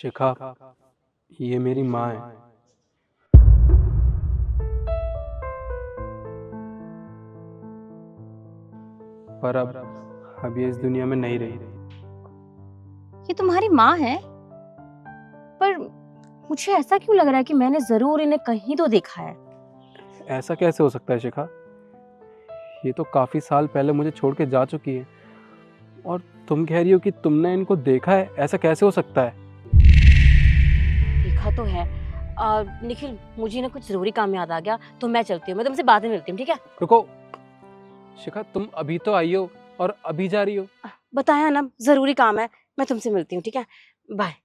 शिखा, ये मेरी माँ है। पर अब ये इस दुनिया में नहीं रही। ये तुम्हारी माँ है? पर मुझे ऐसा क्यों लग रहा है कि मैंने जरूर इन्हें कहीं तो देखा है। ऐसा कैसे हो सकता है शिखा? ये तो काफी साल पहले मुझे छोड़ के जा चुकी है और तुम कह रही हो कि तुमने इनको देखा है। ऐसा कैसे हो सकता है? देखा तो है। निखिल, मुझे ना कुछ जरूरी काम याद आ गया, तो मैं चलती हूँ। मैं तुमसे बाद में मिलती हूँ, ठीक है? रुको शिखा, तुम अभी तो आई हो और अभी जा रही हो। बताया ना, जरूरी काम है। मैं तुमसे मिलती हूँ, ठीक है? बाय।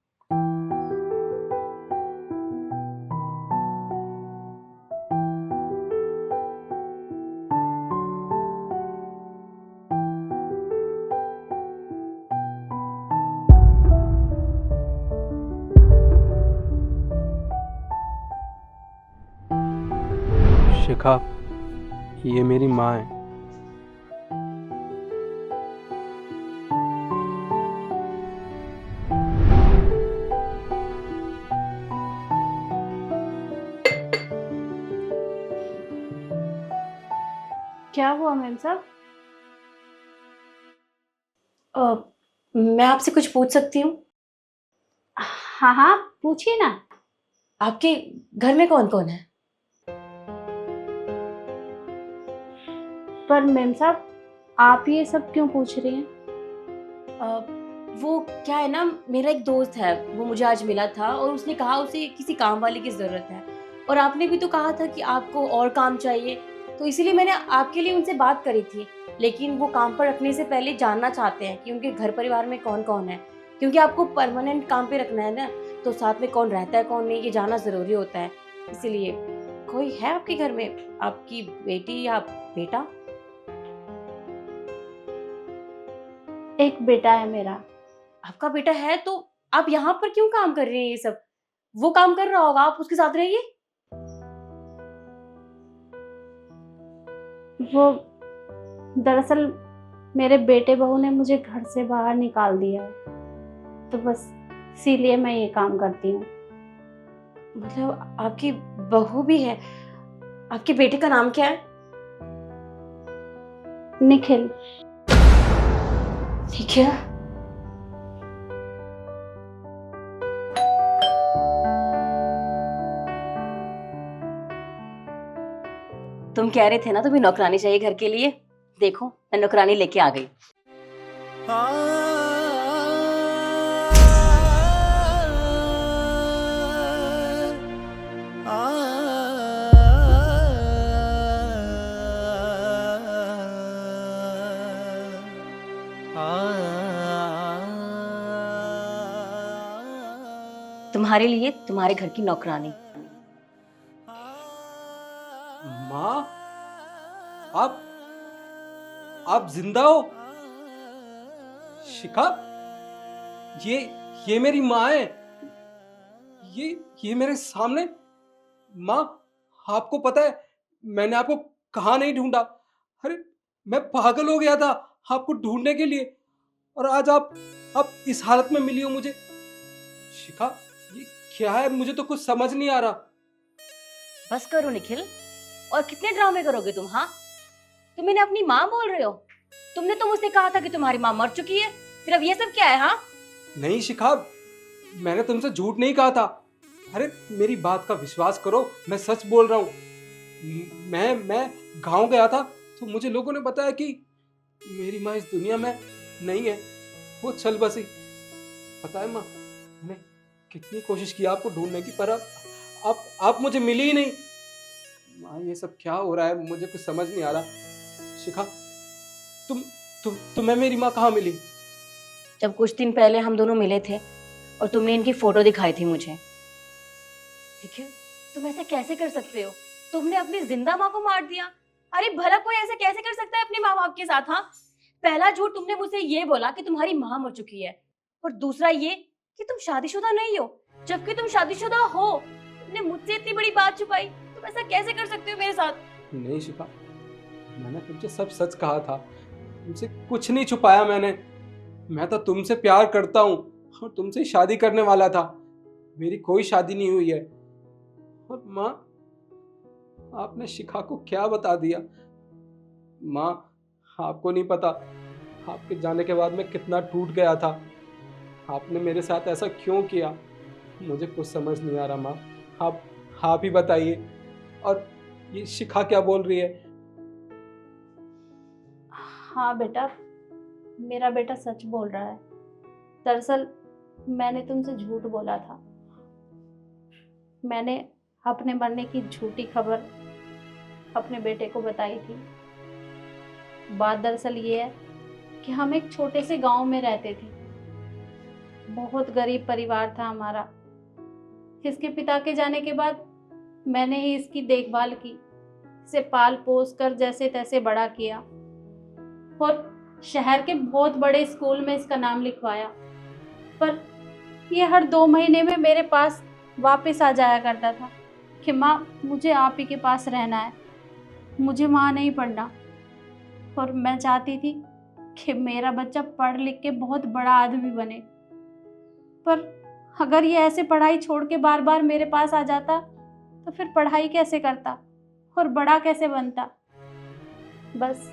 शिखा, ये मेरी माँ है। क्या हुआ मैम साहब? मैं आपसे कुछ पूछ सकती हूँ? हाँ हाँ, पूछिए ना। आपके घर में कौन कौन है? पर मैम साहब, आप ये सब क्यों पूछ रही हैं? वो क्या है ना, मेरा एक दोस्त है, वो मुझे आज मिला था और उसने कहा उसे किसी काम वाले की जरूरत है। और आपने भी तो कहा था कि आपको और काम चाहिए, तो इसीलिए मैंने आपके लिए उनसे बात करी थी। लेकिन वो काम पर रखने से पहले जानना चाहते हैं कि उनके घर परिवार में कौन कौन है, क्योंकि आपको परमानेंट काम पे रखना है ना, तो साथ में कौन रहता है कौन नहीं ये जानना जरूरी होता है। इसीलिए कोई है आपके घर में, आपकी बेटी या बेटा? एक बेटा है मेरा। आपका बेटा है तो आप यहाँ पर क्यों काम कर रही हैं? ये सब वो काम कर रहा होगा, आप उसके साथ रहिए। वो दरअसल मेरे बेटे बहू ने मुझे घर से बाहर निकाल दिया है, तो बस इसीलिए मैं ये काम करती हूँ। मतलब आपकी बहू भी है? आपके बेटे का नाम क्या है? निखिल। ठीक है। तुम कह रहे थे ना तुम्हें नौकरानी चाहिए घर के लिए, देखो मैं नौकरानी लेके आ गई। तुम्हारे लिए तुम्हारे घर की नौकरानी। माँ, आप जिंदा हो? शिखा, ये मेरी माँ है। ये मेरे सामने। माँ, आपको पता है मैंने आपको कहाँ नहीं ढूंढा। अरे मैं पागल हो गया था आपको ढूंढने के लिए, और आज आप इस हालत में मिली हो मुझे। शिखा, ये क्या है? मुझे तो कुछ समझ नहीं आ रहा। बस करो निखिल, और कितने ड्रामे करोगे तुम? हाँ, तुम इन्हें अपनी माँ बोल रहे हो? तुमने तो मुझसे कहा था कि तुम्हारी माँ मर चुकी है, फिर अब ये सब क्या है? हाँ, नहीं शिखा, मैंने तुमसे झूठ नहीं कहा था। अरे मेरी बात का विश्वास करो, मैं सच बोल रहा हूँ। मैं गांव गया था तो मुझे लोगों ने बताया कि मेरी माँ इस दुनिया में नहीं है, वो चल बसी। पता है माँ, मैंने कितनी कोशिश की आपको ढूंढने की, पर आप मुझे मिली ही नहीं। माँ, ये सब क्या हो रहा है? मुझे कुछ समझ नहीं आ रहा। शिखा, तुम्हें मेरी माँ कहाँ मिली? जब कुछ दिन पहले हम दोनों मिले थे और तुमने इनकी फोटो दिखाई थी मुझे। निखिल, तुम ऐसा कैसे कर सकते हो? तुमने अपनी जिंदा माँ को मार दिया। अरे भला कोई ऐसा कैसे कर सकता है अपने माँ बाप के साथ? हाँ, पहला झूठ तुमने मुझसे ये बोला कि तुम्हारी माँ मर चुकी है, और दूसरा ये कि तुम शादीशुदा नहीं हो, जबकि तुम शादीशुदा हो। तुमने मुझसे इतनी बड़ी बात छुपाई, तुम ऐसा कैसे कर सकते हो मेरे साथ? नहीं शिखा, मैंने तुमसे सब सच कहा था, तुमसे कुछ नहीं छुपाया मैंने। मैं तो तुमसे प्यार करता हूँ और तुमसे शादी करने वाला था, मेरी कोई शादी नहीं हुई है। और माँ, आपने शिखा को क्या बता दिया? माँ, आपको नहीं पता आपके जाने के बाद मैं कितना टूट गया था। आपने मेरे साथ ऐसा क्यों किया? मुझे कुछ समझ नहीं आ रहा माँ। आप ही बताइए। और ये शिखा क्या बोल रही है? हाँ बेटा, मेरा बेटा सच बोल रहा है। दरअसल मैंने तुमसे झूठ बोला था। मैंने अपने मरने की झूठी खबर अपने बेटे को बताई थी। बात दरअसल ये है कि हम एक छोटे से गांव में रहते थे। बहुत गरीब परिवार था हमारा। इसके पिता के जाने के बाद मैंने ही इसकी देखभाल की, इसे पाल पोस कर जैसे तैसे बड़ा किया और शहर के बहुत बड़े स्कूल में इसका नाम लिखवाया। पर ये हर 2 महीने में मेरे पास वापस आ जाया करता था कि माँ, मुझे आप ही के पास रहना है, मुझे वहाँ नहीं पढ़ना। और मैं चाहती थी कि मेरा बच्चा पढ़ लिख के बहुत बड़ा आदमी बने। पर अगर ये ऐसे पढ़ाई छोड़ के बार बार मेरे पास आ जाता तो फिर पढ़ाई कैसे करता और बड़ा कैसे बनता? बस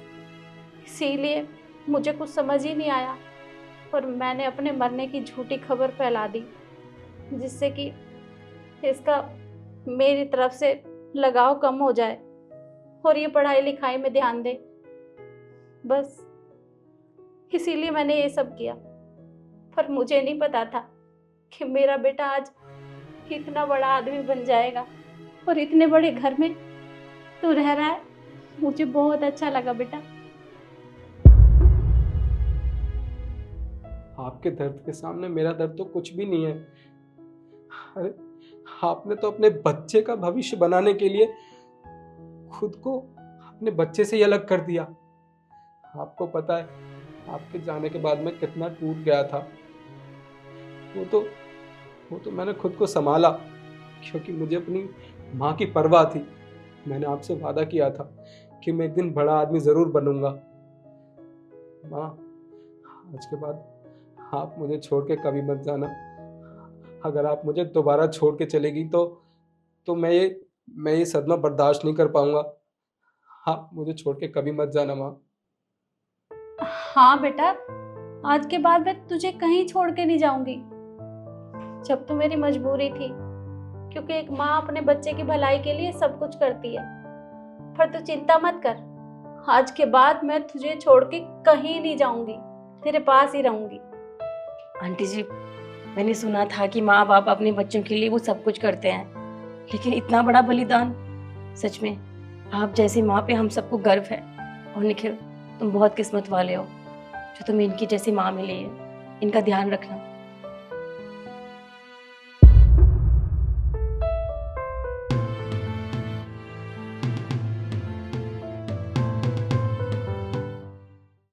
इसीलिए मुझे कुछ समझ ही नहीं आया और मैंने अपने मरने की झूठी खबर फैला दी, जिससे कि इसका मेरी तरफ से लगाव कम हो जाए और ये पढ़ाई लिखाई में ध्यान दे। बस इसीलिए मैंने ये सब किया। पर मुझे नहीं पता था कि मेरा बेटा आज इतना बड़ा आदमी बन जाएगा और इतने बड़े घर में तू रह रहा है। मुझे बहुत अच्छा लगा बेटा। आपके दर्द के सामने मेरा दर्द तो कुछ भी नहीं है। अरे, आपने तो अपने बच्चे का भविष्य बनाने के लिए खुद को अपने बच्चे से ही अलग कर दिया। आपको पता है आपके जाने के बाद मैं कितना टूट गया था। वो तो मैंने खुद को संभाला क्योंकि मुझे अपनी माँ की परवाह थी। मैंने आपसे वादा किया था कि मैं एक दिन बड़ा आदमी जरूर बनूंगा। माँ, आज के बाद आप मुझे छोड़ के कभी मत जाना। अगर आप मुझे दोबारा छोड़ के चलेगी तो मैं ये सदमा बर्दाश्त नहीं कर पाऊंगा। आप मुझे छोड़ के कभी मत जाना माँ। हाँ बेटा, आज के बाद मैं तुझे कहीं छोड़ के नहीं जाऊंगी। जब तो मेरी मजबूरी थी, क्योंकि एक माँ अपने बच्चे की भलाई के लिए सब कुछ करती है। पर तू चिंता मत कर, आज के बाद मैं तुझे छोड़ के कहीं नहीं जाऊंगी, तेरे पास ही रहूंगी। आंटी जी, मैंने सुना था कि माँ बाप अपने बच्चों के लिए वो सब कुछ करते हैं, लेकिन इतना बड़ा बलिदान, सच में आप जैसी माँ पे हम सबको गर्व है। और निखिल, तुम बहुत किस्मत वाले हो जो तुम्हें इनकी जैसी माँ मिली है। इनका ध्यान रखना।